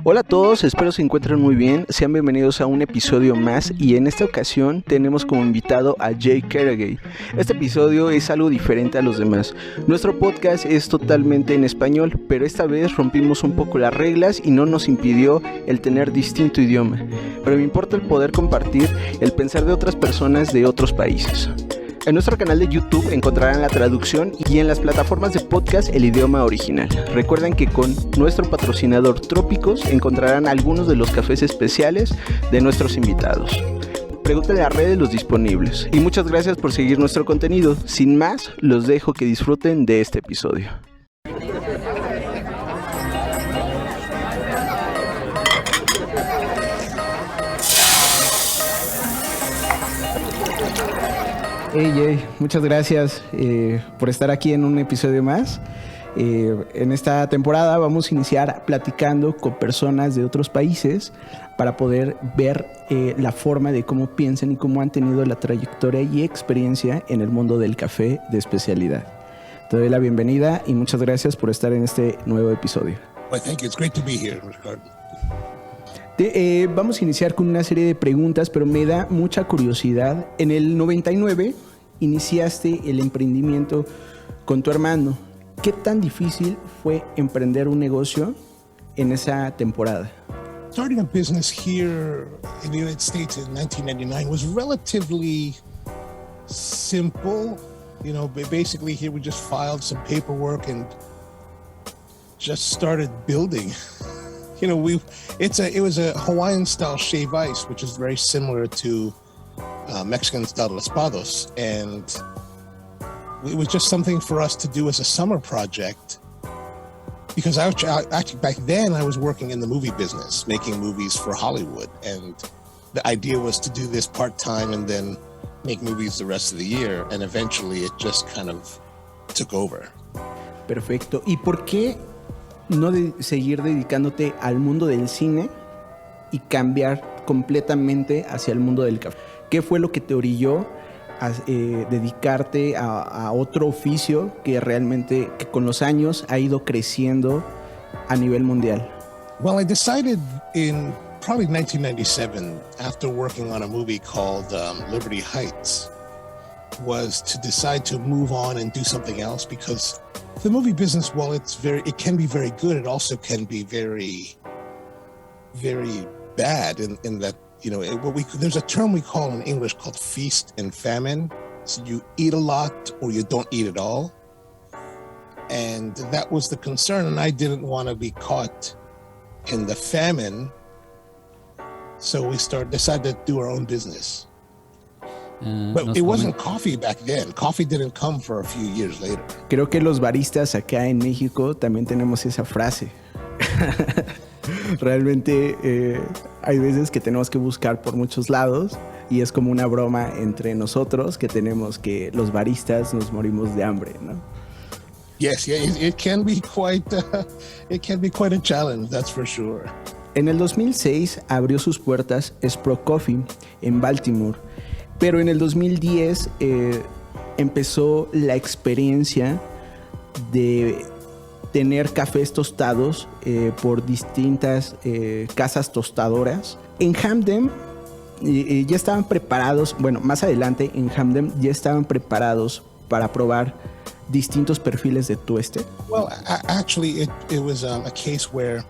Hola a todos, espero se encuentren muy bien, sean bienvenidos a un episodio más y en esta ocasión tenemos como invitado a Jay Caragay. Este episodio es algo diferente a los demás. Nuestro podcast es totalmente en español, pero esta vez rompimos un poco las reglas y no nos impidió el tener distinto idioma. Pero me importa el poder compartir el pensar de otras personas de otros países. En nuestro canal de YouTube encontrarán la traducción y en las plataformas de podcast el idioma original. Recuerden que con nuestro patrocinador Trópicos encontrarán algunos de los cafés especiales de nuestros invitados. Pregúntenle a redes los disponibles. Y muchas gracias por seguir nuestro contenido. Sin más, los dejo que disfruten de este episodio. Hey Jay, muchas gracias por estar aquí en un episodio más. En esta temporada vamos a iniciar platicando con personas de otros países para poder ver la forma de cómo piensan y cómo han tenido la trayectoria y experiencia en el mundo del café de especialidad. Te doy la bienvenida y muchas gracias por estar en este nuevo episodio. Well, thank you. It's great to be here, Ricardo. Vamos a iniciar con una serie de preguntas, pero me da mucha curiosidad. En el 99 iniciaste el emprendimiento con tu hermano. ¿Qué tan difícil fue emprender un negocio en esa temporada? Starting a business here in the United States in 1999 was relatively simple. You know, basically here we just filed some paperwork and just started building. You know, it was a Hawaiian style shave ice, which is very similar to Mexican style Estados, and it was just something for us to do as a summer project. Because I actually back then I was working in the movie business, making movies for Hollywood, and the idea was to do this part time and then make movies the rest of the year, and eventually it just kind of took over. Perfecto. ¿Y por qué no seguir dedicándote al mundo del cine y cambiar completamente hacia el mundo del café? ¿Qué fue lo que te orilló a dedicarte a otro oficio que realmente que con los años ha ido creciendo a nivel mundial? Well, I decided in probably 1997, after working on a movie called Liberty Heights, was to decide to move on and do something else, because the movie business, while it can be very good, it also can be very, very bad in that, you know, there's a term we call in English called feast and famine. So you eat a lot or you don't eat at all. And that was the concern. And I didn't want to be caught in the famine. So we decided to do our own business. But it wasn't coffee back then. Coffee didn't come for a few years later. Creo que los baristas acá en México también tenemos esa frase. Realmente hay veces que tenemos que buscar por muchos lados y es como una broma entre nosotros que tenemos que los baristas nos morimos de hambre, ¿no? Yes, yeah, it can be quite a challenge, that's for sure. En el 2006 abrió sus puertas Spro Coffee en Baltimore, pero en el 2010 empezó la experiencia de tener cafés tostados por distintas casas tostadoras. En Hamden ya estaban preparados, bueno, más adelante en Hamden ya estaban preparados para probar distintos perfiles de tueste. Well, actually, it was a case where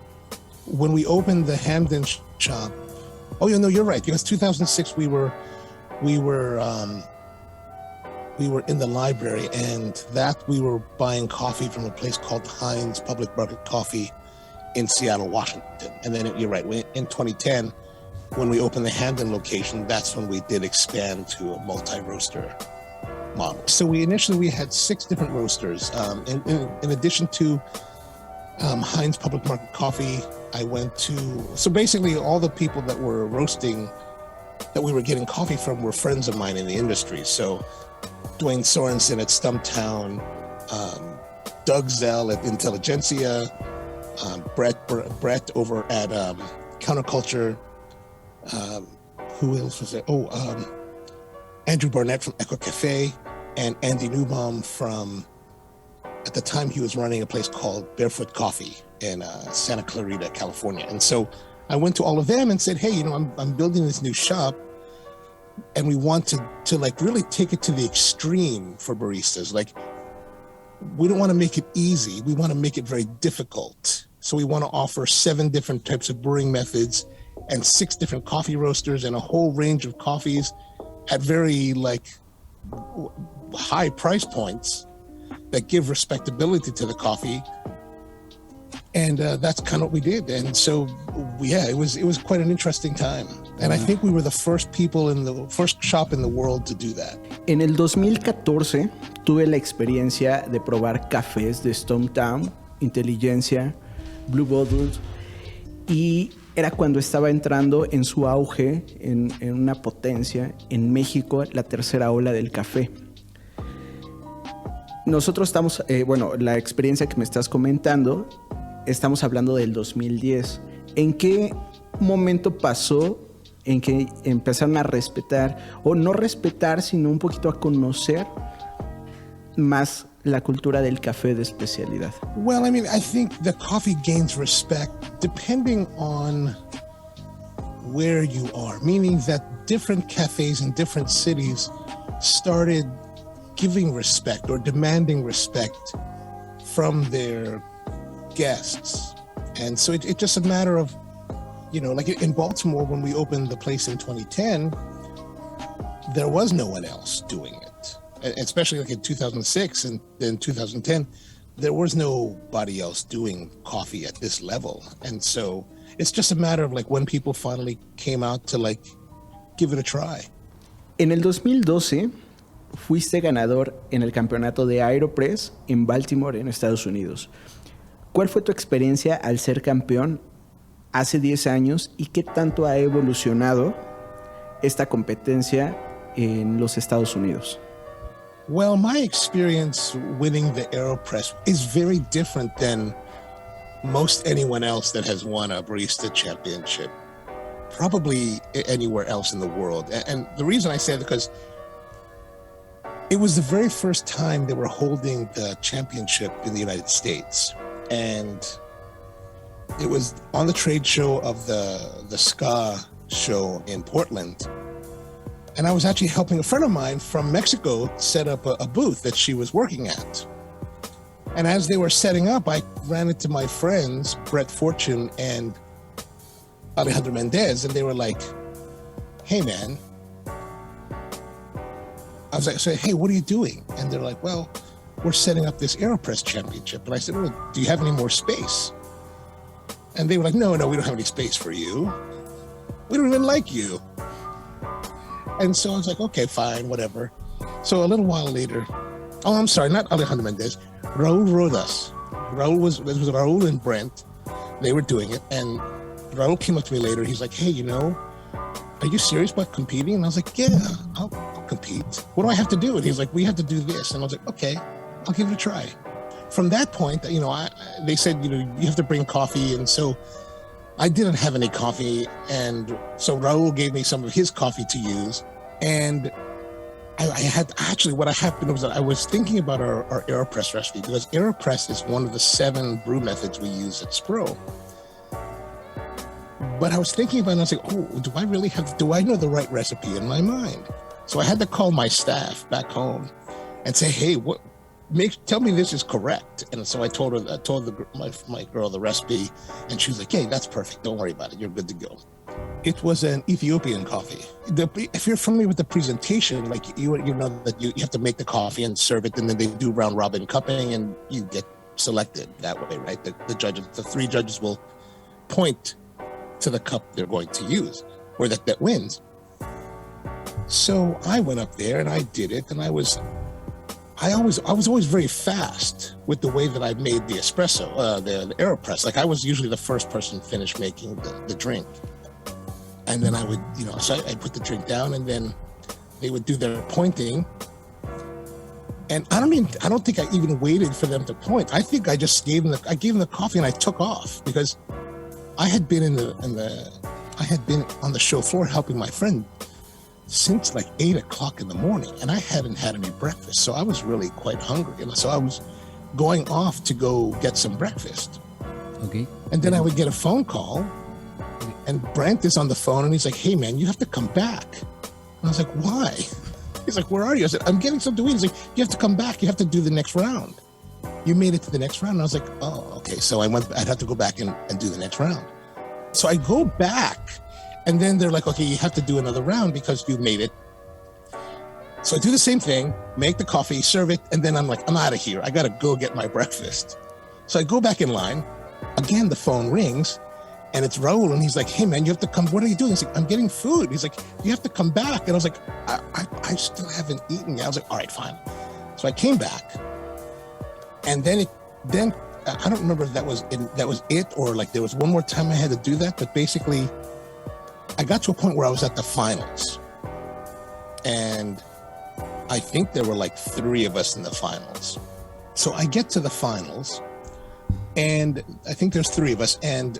when we opened the Hamden shop, oh, you know, you're right, because 2006 we were in the library, and that we were buying coffee from a place called Heinz Public Market Coffee in Seattle, Washington. And then you're right, in 2010, when we opened the Hamden location, that's when we did expand to a multi-roaster model. So we had 6 different roasters. In addition to Heinz Public Market Coffee, so basically all the people that were roasting, that we were getting coffee from, were friends of mine in the industry. So Dwayne Sorensen at Stumptown, Doug Zell at Intelligentsia, Brett over at Counterculture. Who else was there? Andrew Barnett from Echo Cafe, and Andy Newbaum from at the time he was running a place called Barefoot Coffee in Santa Clarita, California. And so I went to all of them and said, hey, I'm building this new shop, and we want to like really take it to the extreme for baristas. Like, we don't want to make it easy. We want to make it very difficult. So we want to offer 7 different types of brewing methods and 6 different coffee roasters and a whole range of coffees at very like high price points that give respectability to the coffee. And that's kind of what we did. And so, it was quite an interesting time. And I think we were the first shop in the world to do that. En el 2014 tuve la experiencia de probar cafés de Stone Town, Inteligencia, Blue Bottles, y era cuando estaba entrando en su auge, en una potencia, en México, la tercera ola del café. Nosotros estamos, la experiencia que me estás comentando, estamos hablando del 2010. ¿En qué momento pasó en que empezaron a respetar, o no respetar, sino un poquito a conocer más la cultura del café de especialidad? Well, I think the coffee gains respect depending on where you are, meaning that different cafes in different cities started giving respect or demanding respect from their guests. And so it's just a matter of, like in Baltimore, when we opened the place in 2010, there was no one else doing it. Especially like in 2006 and then 2010, there was nobody else doing coffee at this level. And so it's just a matter of like when people finally came out to like give it a try. En el 2012 fuiste ganador en el campeonato de Aeropress en Baltimore, en Estados Unidos. ¿Cuál fue tu experiencia al ser campeón hace 10 años y qué tanto ha evolucionado esta competencia en los Estados Unidos? Well, my experience winning the Aeropress is very different than most anyone else that has won a barista championship, probably anywhere else in the world. And the reason I say that because it was the very first time they were holding the championship in the United States. And it was on the trade show of the ska show in Portland. And I was actually helping a friend of mine from Mexico set up a booth that she was working at. And as they were setting up, I ran into my friends, Brett Fortune and Alejandro Mendez, and they were like, hey, man. I was like, hey, what are you doing? And they're like, well, we're setting up this Aeropress championship. And I said, well, do you have any more space? And they were like, no, we don't have any space for you. We don't even like you. And so I was like, okay, fine, whatever. So a little while later, I'm sorry, not Alejandro Mendez, Raul Rodas. Raul was Raul and Brent. They were doing it. And Raul came up to me later. He's like, hey, are you serious about competing? And I was like, yeah, I'll compete. What do I have to do? And he's like, we have to do this. And I was like, okay, I'll give it a try. From that point, they said, you have to bring coffee. And so I didn't have any coffee. And so Raul gave me some of his coffee to use. And what happened was that I was thinking about our Aeropress recipe, because Aeropress is one of the 7 brew methods we use at Spro. But I was thinking about it and I was like, do I know the right recipe in my mind? So I had to call my staff back home and say, hey, tell me this is correct. And so I told my girl the recipe, and she was like, hey, that's perfect. Don't worry about it. You're good to go. It was an Ethiopian coffee. If you're familiar with the presentation, like you know that you have to make the coffee and serve it, and then they do round robin cupping, and you get selected that way, right? The 3 judges will point to the cup they're going to use, or that wins. So I went up there and I did it, and I was always very fast with the way that I made the espresso, the Aeropress. Like I was usually the first person to finish making the drink. And then I would, so I put the drink down, and then they would do their pointing. And I don't think I even waited for them to point. I think I just gave them the coffee and I took off, because I had been I had been on the show floor helping my friend since like 8 o'clock in the morning, and I hadn't had any breakfast. So I was really quite hungry. And so I was going off to go get some breakfast. Okay. And then I would get a phone call, and Brent is on the phone, and he's like, "Hey, man, you have to come back." And I was like, "Why?" He's like, "Where are you?" I said, "I'm getting something to eat." He's like, "You have to come back. You have to do the next round. You made it to the next round." And I was like, "Oh, okay." So I'd have to go back and do the next round. So I go back, and then they're like, "Okay, you have to do another round because you made it." So I do the same thing, make the coffee, serve it, and then I'm like, "I'm out of here. I got to go get my breakfast." So I go back in line. Again, the phone rings, and it's Raul, and he's like, "Hey, man, you have to come. What are you doing?" He's like, "I'm getting food." He's like, "You have to come back." And I was like, I still haven't eaten yet. I was like, "All right, fine." So I came back, and then I don't remember if that was it or like there was one more time I had to do that. But basically, I got to a point where I was at the finals, and I think there were like 3 of us in the finals. So I get to the finals, and I think there's 3 of us, and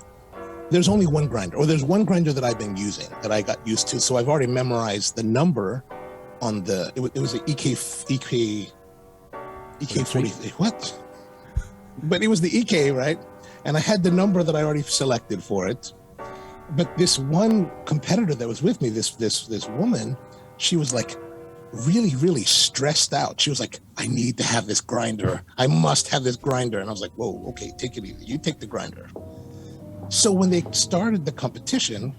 there's only one grinder, or there's one grinder that I've been using that I got used to. So I've already memorized the number on it was an EK 40. What? But it was the EK, right? And I had the number that I already selected for it. But this one competitor that was with me, this woman, she was like really, really stressed out. She was like, "I need to have this grinder. I must have this grinder." And I was like, "Whoa, okay, take it easy. You take the grinder." So when they started the competition,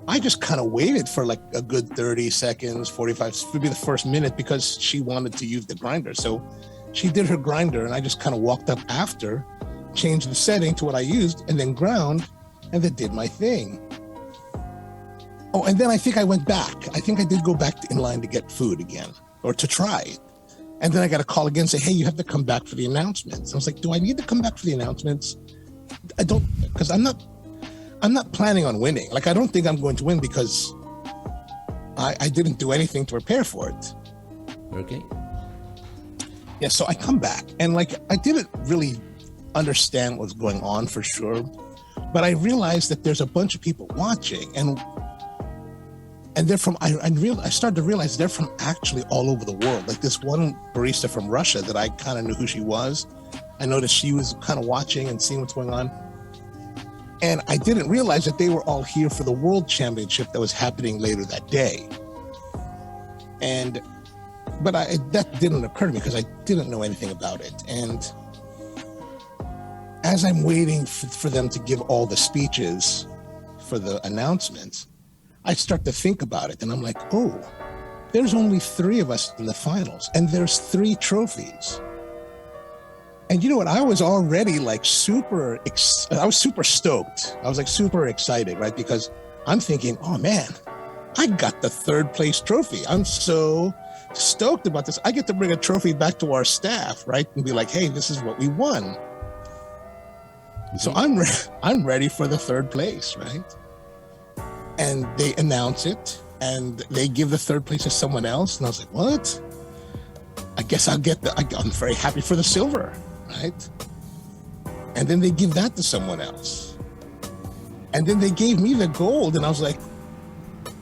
I just kind of waited for like a good 30 seconds, 45, maybe the first minute, because she wanted to use the grinder. So she did her grinder, and I just kind of walked up after, changed the setting to what I used, and then ground, and then did my thing. Oh, and then I think I went back. I think I did go back in line to get food again, or to try it. And then I got a call again, say, "Hey, you have to come back for the announcements." I was like, "Do I need to come back for the announcements?" I don't, because I'm not planning on winning. Like, I don't think I'm going to win because I didn't do anything to prepare for it. Okay. Yeah, so I come back, and like, I didn't really understand what was going on for sure, but I realized that there's a bunch of people watching, and they're from, I started to realize they're from actually all over the world. Like this one barista from Russia that I kind of knew who she was. I noticed she was kind of watching and seeing what's going on. And I didn't realize that they were all here for the World Championship that was happening later that day. But that didn't occur to me because I didn't know anything about it. And as I'm waiting for them to give all the speeches for the announcements, I start to think about it, and I'm like, oh, there's only 3 of us in the finals, and there's 3 trophies. And you know what? I was already like I was super stoked. I was like super excited, right? Because I'm thinking, oh man, I got the 3rd place trophy. I'm so stoked about this. I get to bring a trophy back to our staff, right? And be like, hey, this is what we won. So I'm ready for the 3rd place, right? And they announce it, and they give the 3rd place to someone else. And I was like, what? I guess I'll get I'm very happy for the silver, right? And then they give that to someone else. And then they gave me the gold, and I was like,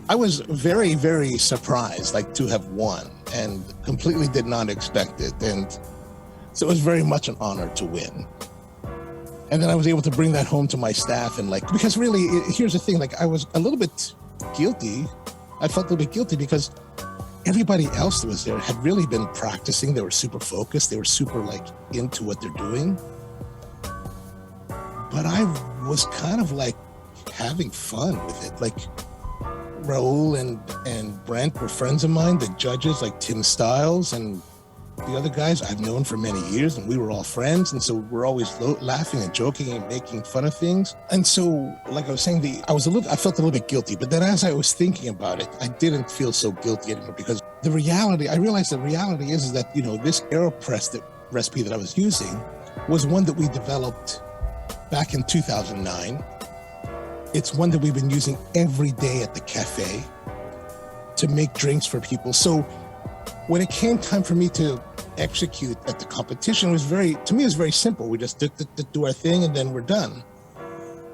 I was very, very surprised, like, to have won, and completely did not expect it. And so it was very much an honor to win. And then I was able to bring that home to my staff, and like, because really, here's the thing, like, I was a little bit guilty. I felt a little bit guilty because everybody else that was there had really been practicing. They were super focused. They were super like into what they're doing. But I was kind of like having fun with it. Like Raul and Brent were friends of mine, the judges, like Tim Stiles and the other guys I've known for many years, and we were all friends. And so we're always laughing and joking and making fun of things. And so, like I was saying, I felt a little bit guilty, but then as I was thinking about it, I didn't feel so guilty anymore, because I realized the reality is that, you know, this AeroPress recipe that I was using was one that we developed back in 2009. It's one that we've been using every day at the cafe to make drinks for people. So when it came time for me to execute at the competition, it was very simple. We just do our thing and then we're done,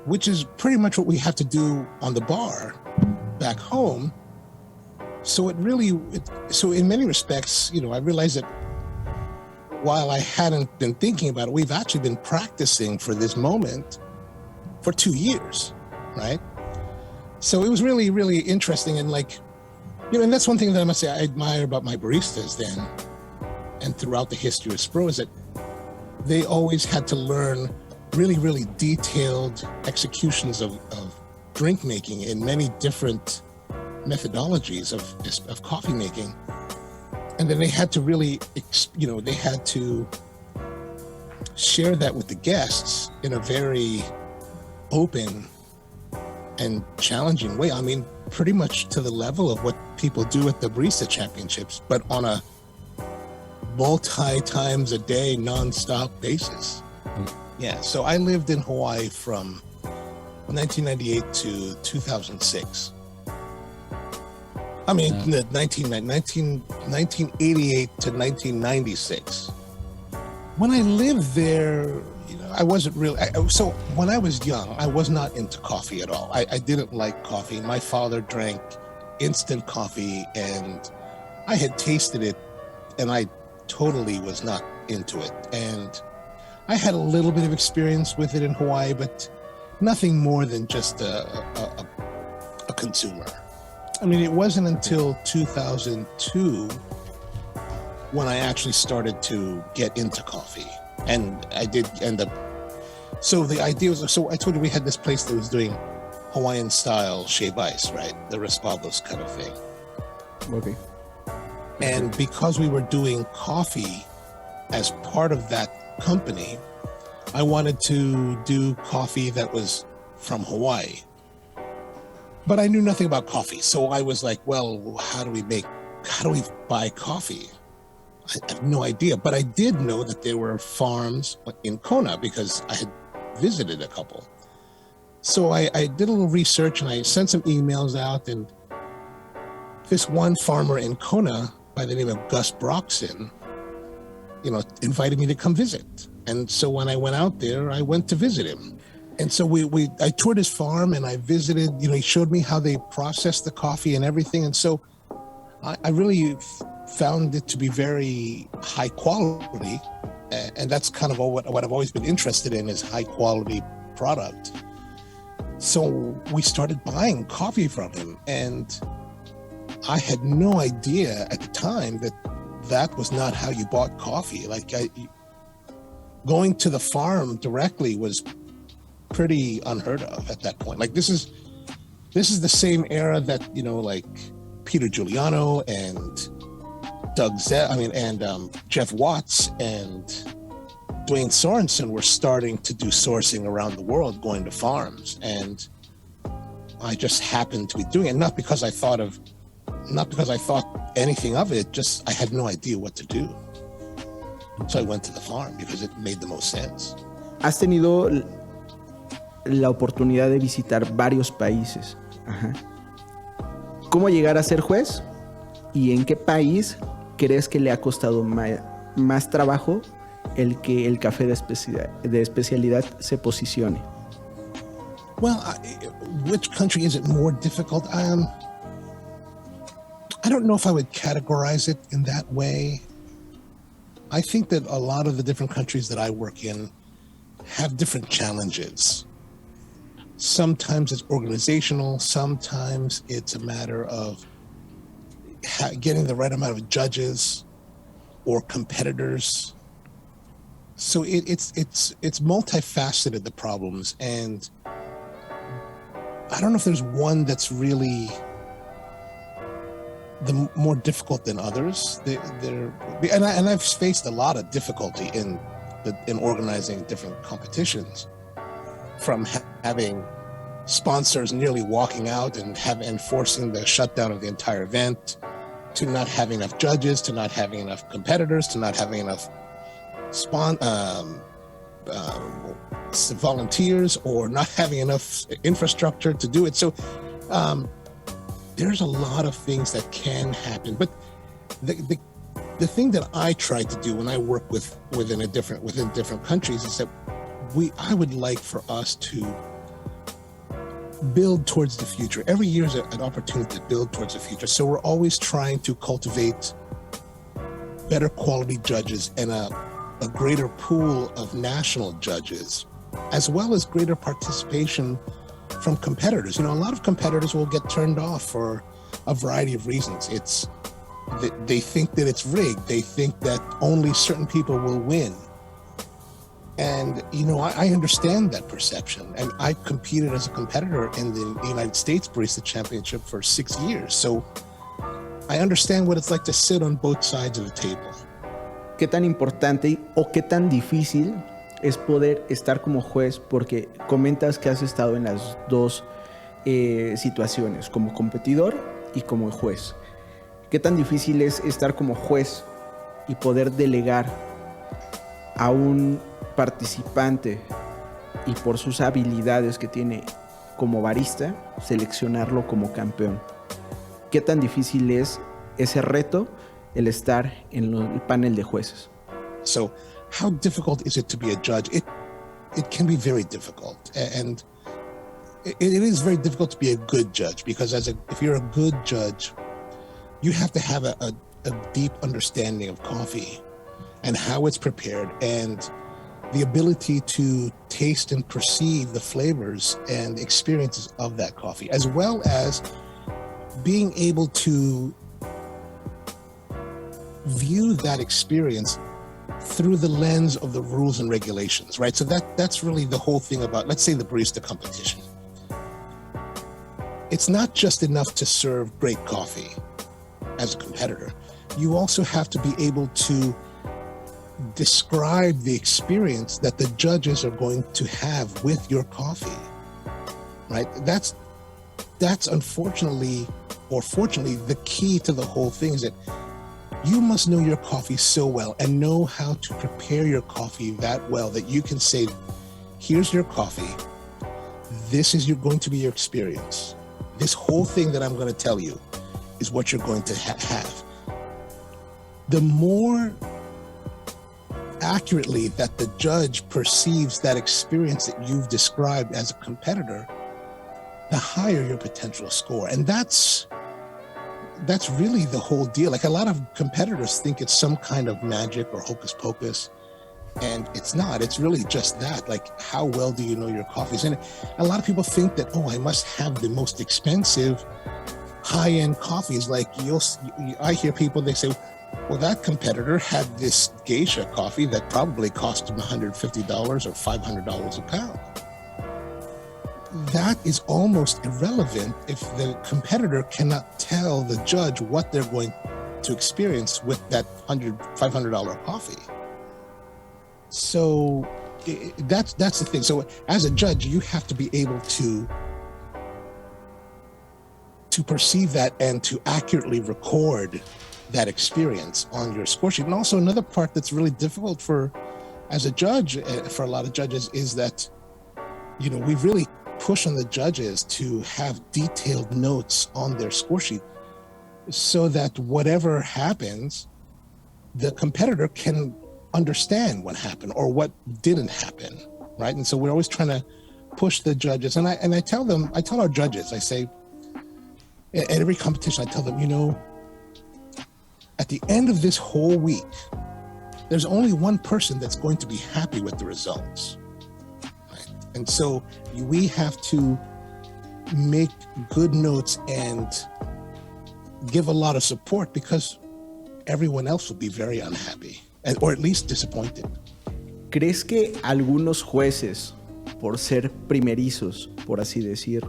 which is pretty much what we have to do on the bar back home. So in many respects, you know, I realized that while I hadn't been thinking about it, we've actually been practicing for this moment for 2 years, right? So it was really, really interesting. And like, and that's one thing that I must say I admire about my baristas then and throughout the history of Spro is that they always had to learn really, really detailed executions of drink making in many different methodologies of coffee making. And then they had to really, they had to share that with the guests in a very open and challenging way. I mean, pretty much to the level of what people do at the Barista Championships, but on a multi times a day, nonstop basis. Yeah, so I lived in Hawaii from 1998 to 2006. I mean, 1988 to 1996. When I lived there, I wasn't really, so when I was young, I was not into coffee at all. I didn't like coffee. My father drank instant coffee and I had tasted it and I totally was not into it. And I had a little bit of experience with it in Hawaii, but nothing more than just a consumer. I mean, it wasn't until 2002 when I actually started to get into coffee. And I did end up, so the idea was, so I told you we had this place that was doing Hawaiian style shave ice, right? The Respados kind of thing. Okay. And because we were doing coffee as part of that company, I wanted to do coffee that was from Hawaii. But I knew nothing about coffee. So I was like, well, how do we buy coffee? I have no idea. But I did know that there were farms in Kona because I had visited a couple. So I did a little research and I sent some emails out, and this one farmer in Kona by the name of Gus Broxson, invited me to come visit. And so when I went out there, I went to visit him. And so I toured his farm and I visited, he showed me how they process the coffee and everything. And so I really found it to be very high quality. And that's kind of what I've always been interested in, is high quality product. So we started buying coffee from him. And I had no idea at the time that was not how you bought coffee. Like going to the farm directly was pretty unheard of at that point. Like this is the same era that like Peter Giuliano and Jeff Watts and Dwayne Sorensen were starting to do sourcing around the world, going to farms, and I just happened to be doing it, not because I thought anything of it, just I had no idea what to do. So I went to the farm because it made the most sense. Has tenido la oportunidad de visitar varios países. Ajá. ¿Cómo llegar a ser juez? ¿Y en qué país crees que le ha costado más trabajo el que el café de especialidad se posicione? Well, which country is it more difficult? I don't know if I would categorize it in that way. I think that a lot of the different countries that I work in have different challenges. Sometimes it's organizational, sometimes it's a matter of getting the right amount of judges or competitors. So it's multifaceted, the problems, and I don't know if there's one that's really the more difficult than others. And I've faced a lot of difficulty in organizing different competitions, from having sponsors nearly walking out and forcing the shutdown of the entire event, to not having enough judges, to not having enough competitors, to not having enough volunteers, or not having enough infrastructure to do it. So there's a lot of things that can happen. But the thing that I try to do when I work within different countries is that I would like for us to build towards the future. Every year is an opportunity to build towards the future. So we're always trying to cultivate better quality judges and a a greater pool of national judges, as well as greater participation from competitors. You know, a lot of competitors will get turned off for a variety of reasons. It's that they think that it's rigged. They think that only certain people will win. And, you know, I understand that perception. And I competed as a competitor in the United States Barista Championship for 6 years. So I understand what it's like to sit on both sides of the table. ¿Qué tan importante o qué tan difícil es poder estar como juez? Porque comentas que has estado en las dos situaciones, como competidor y como juez. ¿Qué tan difícil es estar como juez y poder delegar a un participante y por sus habilidades que tiene como barista, seleccionarlo como campeón? ¿Qué tan difícil es ese reto, el estar en el panel de jueces? So, how difficult is it to be a judge? It can be very difficult, and it is very difficult to be a good judge, because if you're a good judge, you have to have a deep understanding of coffee and how it's prepared, and the ability to taste and perceive the flavors and experiences of that coffee, as well as being able to view that experience through the lens of the rules and regulations, right? So that's really the whole thing about, let's say, the barista competition. It's not just enough to serve great coffee as a competitor. You also have to be able to describe the experience that the judges are going to have with your coffee, right? That's unfortunately, or fortunately, the key to the whole thing is that you must know your coffee so well and know how to prepare your coffee that well that you can say, here's your coffee. This is going to be your experience. This whole thing that I'm going to tell you is what you're going to have. The more accurately that the judge perceives that experience that you've described as a competitor, the higher your potential score. And that's really the whole deal. Like, a lot of competitors think it's some kind of magic or hocus pocus, and it's not. It's really just that. Like, how well do you know your coffees? And a lot of people think that, oh, I must have the most expensive high-end coffees. Like, I hear people, they say, well, that competitor had this geisha coffee that probably cost him $150 or $500 a pound. That is almost irrelevant if the competitor cannot tell the judge what they're going to experience with that $500 coffee. So that's the thing. So as a judge, you have to be able to perceive that and to accurately record that experience on your score sheet. And also, another part that's really difficult as a judge, for a lot of judges, is that, you know, we really push on the judges to have detailed notes on their score sheet so that whatever happens, the competitor can understand what happened or what didn't happen, right? And so we're always trying to push the judges. And I tell our judges, I say, at every competition, I tell them, you know, at the end of this whole week, there's only one person that's going to be happy with the results. Right? And so we have to make good notes and give a lot of support, because everyone else will be very unhappy, or at least disappointed. ¿Crees que algunos jueces, por ser primerizos, por así decir,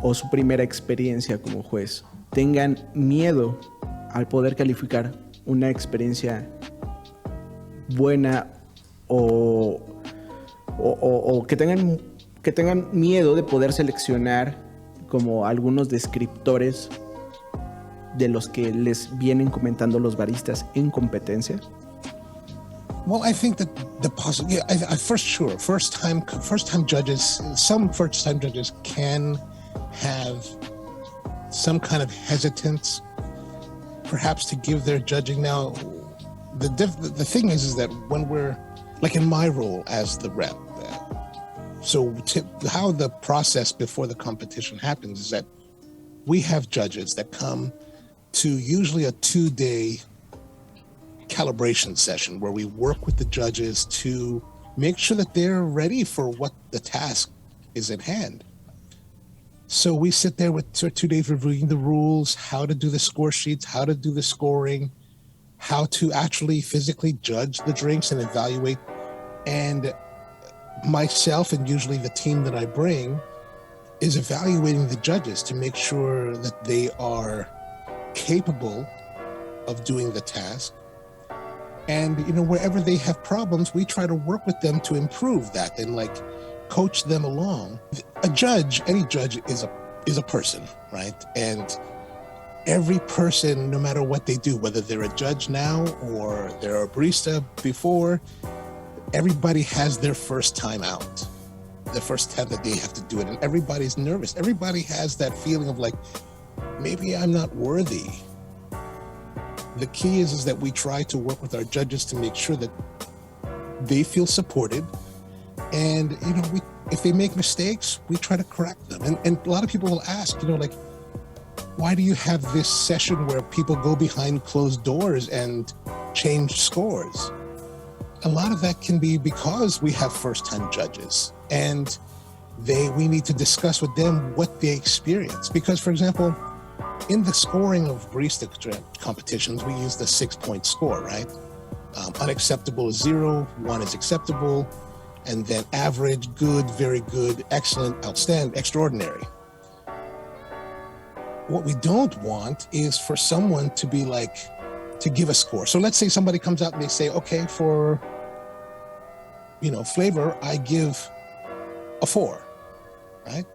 o su primera experiencia como juez, tengan miedo al poder calificar una experiencia buena o que tengan miedo de poder seleccionar como algunos descriptores de los que les vienen comentando los baristas en competencia? Well, I think that first-time judges, some first-time judges can have some kind of hesitance, perhaps, to give their judging. Now, the thing is that when we're, like in my role as the rep, how the process before the competition happens is that we have judges that come to usually a 2-day calibration session where we work with the judges to make sure that they're ready for what the task is at hand. So we sit there with 2 days reviewing the rules, how to do the score sheets, how to do the scoring, how to actually physically judge the drinks and evaluate. And myself and usually the team that I bring is evaluating the judges to make sure that they are capable of doing the task. And, wherever they have problems, we try to work with them to improve that and coach them along. A judge, any judge is a person, right? And every person, no matter what they do, whether they're a judge now or they're a barista before, everybody has their first time out, the first time that they have to do it. And everybody's nervous. Everybody has that feeling of maybe I'm not worthy. The key is that we try to work with our judges to make sure that they feel supported. And, if they make mistakes, we try to correct them. And a lot of people will ask, why do you have this session where people go behind closed doors and change scores? A lot of that can be because we have first-time judges and we need to discuss with them what they experience. Because, for example, in the scoring of barista competitions, we use the 6-point score, right? Unacceptable is 0, 1 is acceptable, and then average, good, very good, excellent, outstanding, extraordinary. What we don't want is for someone to be to give a score. So let's say somebody comes out and they say, okay, for, flavor, I give a 4, right?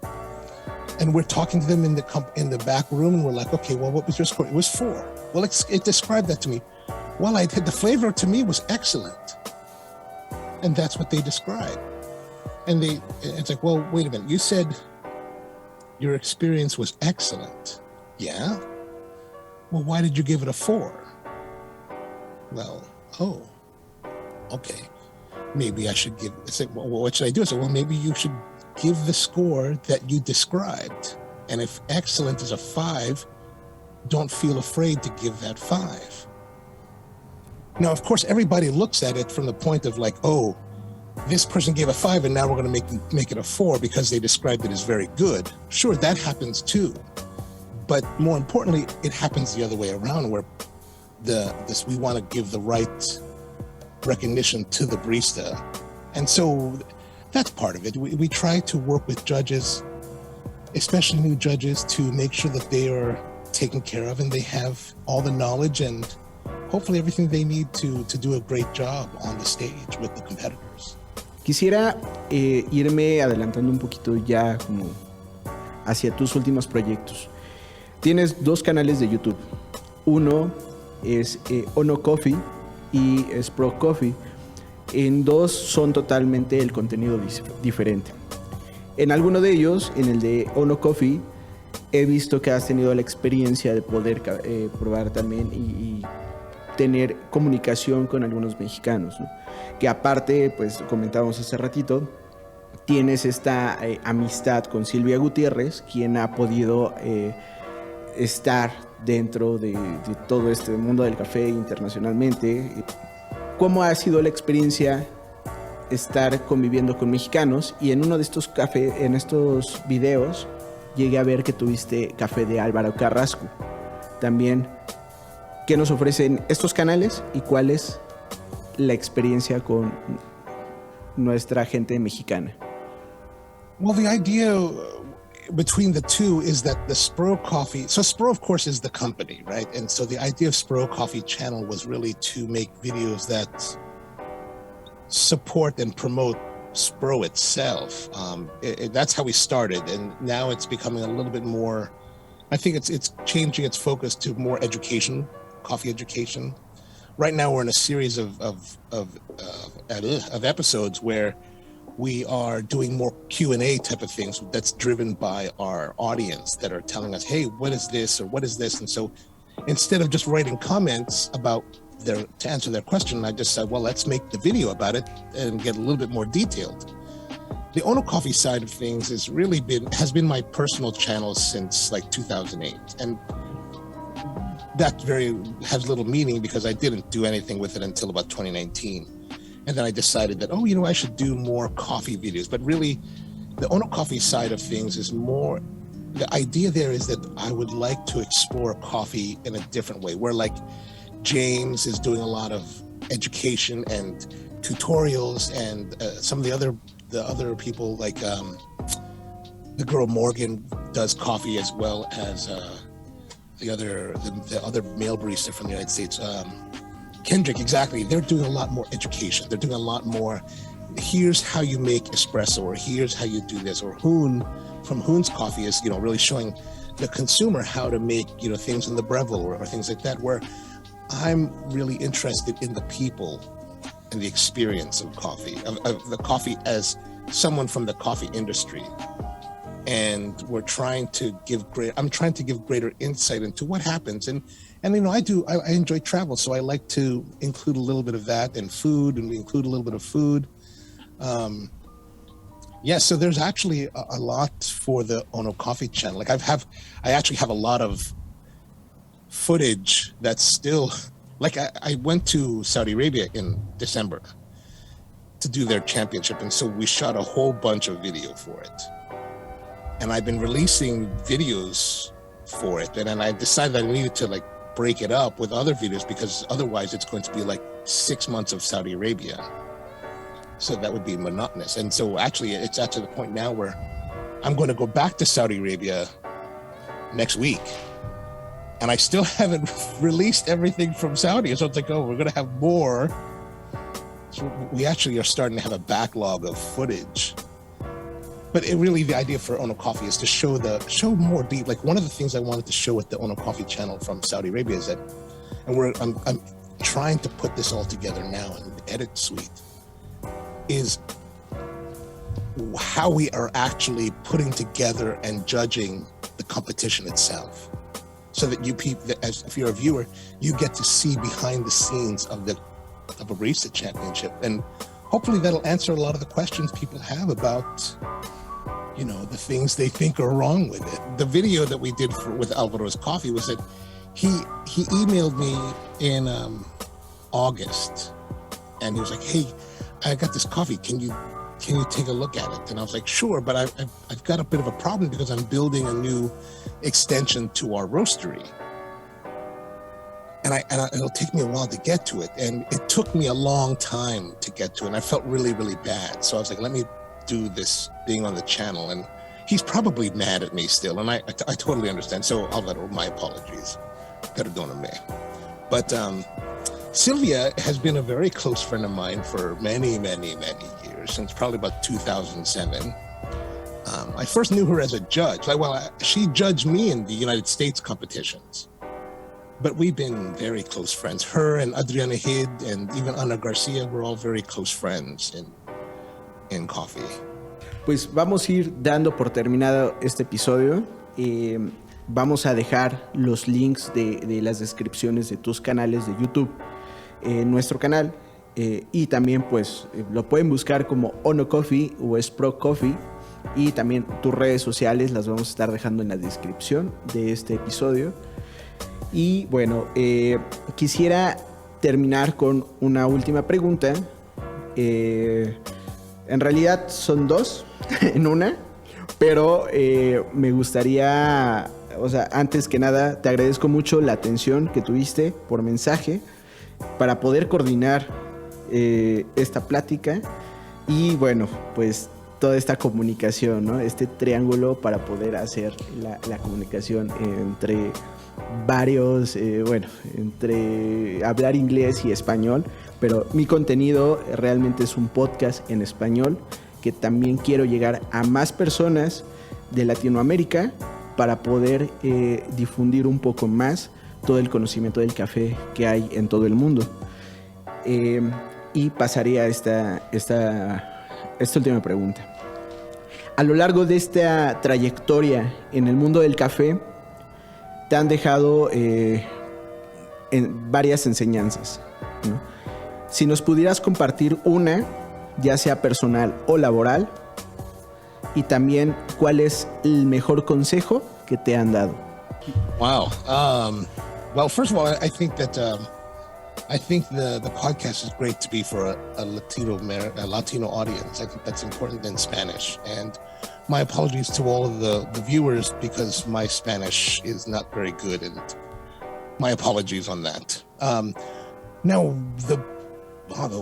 And we're talking to them in the back room, and we're like, okay, well, what was your score? It was 4. Well, it described that to me. Well, the flavor to me was excellent. And that's what they describe. And it's well, wait a minute. You said your experience was excellent. Yeah? Well, why did you give it a 4? Well, okay. Maybe I should well, what should I do? I said, well, maybe you should give the score that you described. And if excellent is a 5, don't feel afraid to give that 5. Now, of course, everybody looks at it from the point of this person gave a 5 and now we're going to make it a 4 because they described it as very good. Sure, that happens too. But more importantly, it happens the other way around where we want to give the right recognition to the barista. And so that's part of it. We try to work with judges, especially new judges, to make sure that they are taken care of and they have all the knowledge and hopefully everything they need to do a great job on the stage with the competitors. Quisiera irme adelantando un poquito ya como hacia tus últimos proyectos. Tienes 2 canales de YouTube. Uno es Ono Coffee y Spro Coffee. En 2 son totalmente el contenido diferente. En alguno de ellos, en el de Ono Coffee, he visto que has tenido la experiencia de poder probar también y tener comunicación con algunos mexicanos, ¿no? Que aparte, pues comentábamos hace ratito, tienes esta amistad con Silvia Gutiérrez, quien ha podido estar dentro de todo este mundo del café internacionalmente. ¿Cómo ha sido la experiencia estar conviviendo con mexicanos? Y en uno de estos en estos videos llegué a ver que tuviste café de Álvaro Carrasco. También, ¿qué nos ofrecen estos canales y cuál es la experiencia con nuestra gente mexicana? Well, the idea between the two is that the Spro Coffee, so Spro, of course, is the company, right? And so the idea of Spro Coffee channel was really to make videos that support and promote Spro itself. That's how we started, and now it's becoming a little bit more, I think it's changing its focus to more education, coffee education. Right now we're in a series of episodes where we are doing more Q&A type of things that's driven by our audience that are telling us, hey, what is this or what is this? And so instead of just writing comments to answer their question, I just said, well, let's make the video about it and get a little bit more detailed. The Ono Coffee side of things has been my personal channel since like 2008. And that has little meaning because I didn't do anything with it until about 2019. And then I decided that, I should do more coffee videos. But really, the Ono Coffee side of things is more, the idea there is that I would like to explore coffee in a different way, where like James is doing a lot of education and tutorials, and some of the other people, like the girl Morgan does coffee as well as the other male barista from the United States, Kendrick, exactly. They're doing a lot more education. They're doing a lot more, here's how you make espresso, or here's how you do this, or Hoon from Hoon's Coffee is, really showing the consumer how to make, things in the Breville or things like that, where I'm really interested in the people and the experience of coffee, of the coffee as someone from the coffee industry. And I'm trying to give greater insight into what happens. And I enjoy travel, so I like to include a little bit of that, and food, and we include a little bit of food. So there's actually a lot for the Ono Coffee channel. Like I actually have a lot of footage that's still, like I went to Saudi Arabia in December to do their championship, and so we shot a whole bunch of video for it. And I've been releasing videos for it, and then I decided I needed to break it up with other videos, because otherwise it's going to be 6 months of Saudi Arabia. So that would be monotonous. And so actually it's at to the point now where I'm going to go back to Saudi Arabia next week, and I still haven't released everything from Saudi. So it's we're going to have more. So we actually are starting to have a backlog of footage. But the idea for Ono Coffee is to show more deep. Like, one of the things I wanted to show with the Ono Coffee channel from Saudi Arabia is that, and I'm trying to put this all together now in the edit suite, is how we are actually putting together and judging the competition itself, so that if you're a viewer, you get to see behind the scenes of a barista championship, and hopefully that'll answer a lot of the questions people have about the things they think are wrong with it. The video that we did with Alvaro's Coffee was that he emailed me in August, and he was like, "Hey, I got this coffee. Can you take a look at it?" And I was like, "Sure," but I've got a bit of a problem because I'm building a new extension to our roastery, and it'll take me a while to get to it, and it took me a long time to get to it, and I felt really, really bad. So I was like, let me do this being on the channel, and he's probably mad at me still, and I totally understand. So Alvaro, my apologies. Perdóname. But Sylvia has been a very close friend of mine for many, many, many years, since probably about 2007. I first knew her as a judge. She judged me in the United States competitions, but we've been very close friends. Her and Adriana Hid and even Ana Garcia were all very close friends in coffee. Pues vamos a ir dando por terminado este episodio. Vamos a dejar los links de las descripciones de tus canales de YouTube en nuestro canal, y también pues lo pueden buscar como Ono Coffee o Spro Coffee, y también tus redes sociales las vamos a estar dejando en la descripción de este episodio. Y bueno, quisiera terminar con una última pregunta. En realidad son dos en una, pero me gustaría, antes que nada, te agradezco mucho la atención que tuviste por mensaje para poder coordinar esta plática, y bueno, pues toda esta comunicación, ¿no? Este triángulo para poder hacer la comunicación entre varios, entre hablar inglés y español. Pero mi contenido realmente es un podcast en español, que también quiero llegar a más personas de Latinoamérica para poder difundir un poco más todo el conocimiento del café que hay en todo el mundo. Y pasaría a esta última pregunta. A lo largo de esta trayectoria en el mundo del café, te han dejado varias enseñanzas, ¿no? Si nos pudieras compartir una, ya sea personal o laboral, y también cuál es el mejor consejo que te han dado. Wow. Well, first of all, I think that I think the podcast is great to be for a Latino audience. I think that's important in Spanish. And my apologies to all of the viewers because my Spanish is not very good, and my apologies on that. Now, the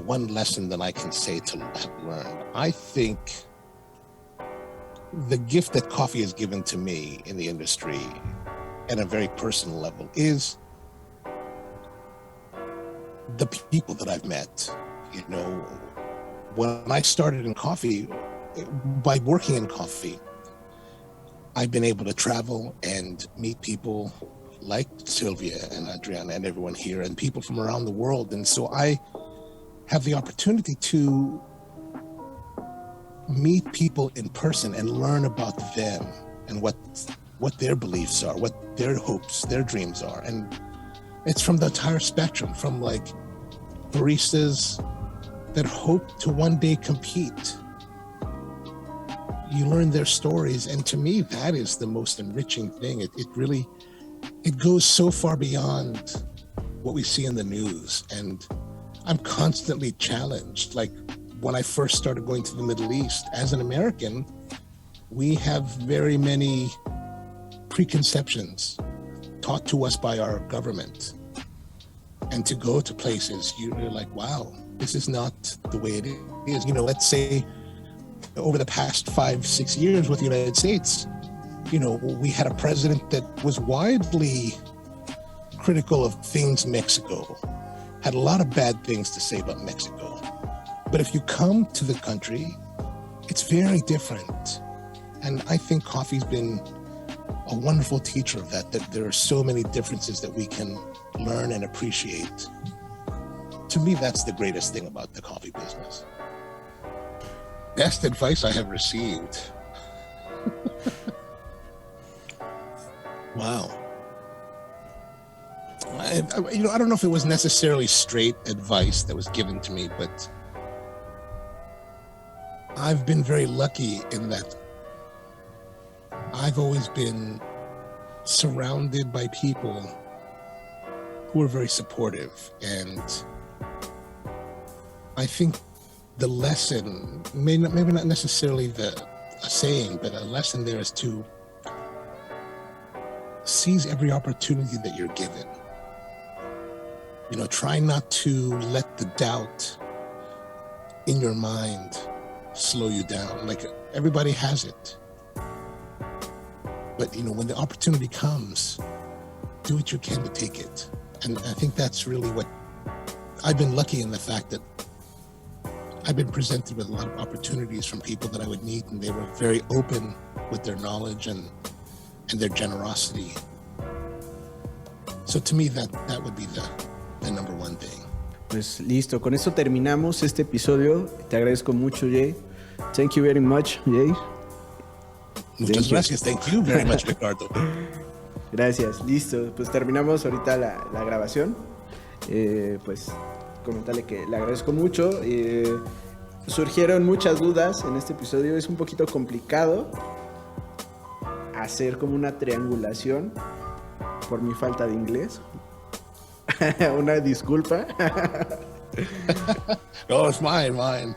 one lesson that I can say to have learned, I think the gift that coffee has given to me in the industry at a very personal level is the people that I've met. You know, when I started in coffee, by working in coffee, I've been able to travel and meet people like Sylvia and Adriana and everyone here and people from around the world. And so I have the opportunity to meet people in person and learn about them and what their beliefs are, what their hopes, their dreams are. And it's from the entire spectrum, from like baristas that hope to one day compete. You learn their stories, and to me, that is the most enriching thing. It goes so far beyond what we see in the news, and I'm constantly challenged. Like when I first started going to the Middle East, as an American, we have very many preconceptions taught to us by our government. And to go to places, you're like, wow, this is not the way it is. You know, let's say over the past 5-6 years with the United States, you know, we had a president that was widely critical of things Mexico, had a lot of bad things to say about Mexico. But if you come to the country, it's very different. And I think coffee's been a wonderful teacher of that there are so many differences that we can learn and appreciate. To me, that's the greatest thing about the coffee business. Best advice I have received. Wow. I don't know if it was necessarily straight advice that was given to me, but I've been very lucky in that I've always been surrounded by people who are very supportive. And I think the lesson, maybe not necessarily a saying, but a lesson there is to seize every opportunity that you're given. You know, try not to let the doubt in your mind slow you down. Like, everybody has it. But, you know, when the opportunity comes, do what you can to take it. And I think that's really what I've been lucky in, the fact that I've been presented with a lot of opportunities from people that I would meet, and they were very open with their knowledge and their generosity. So to me, that would be the number one thing. Pues listo, con esto terminamos este episodio. Te agradezco mucho, Jay. Thank you very much, Jay. Muchas gracias. Thank you very much, Ricardo. Gracias, listo. Pues terminamos ahorita la grabación. Pues comentarle que le agradezco mucho. Surgieron muchas dudas en este episodio. Es un poquito complicado hacer como una triangulación por mi falta de inglés. Una disculpa. No, it's mine.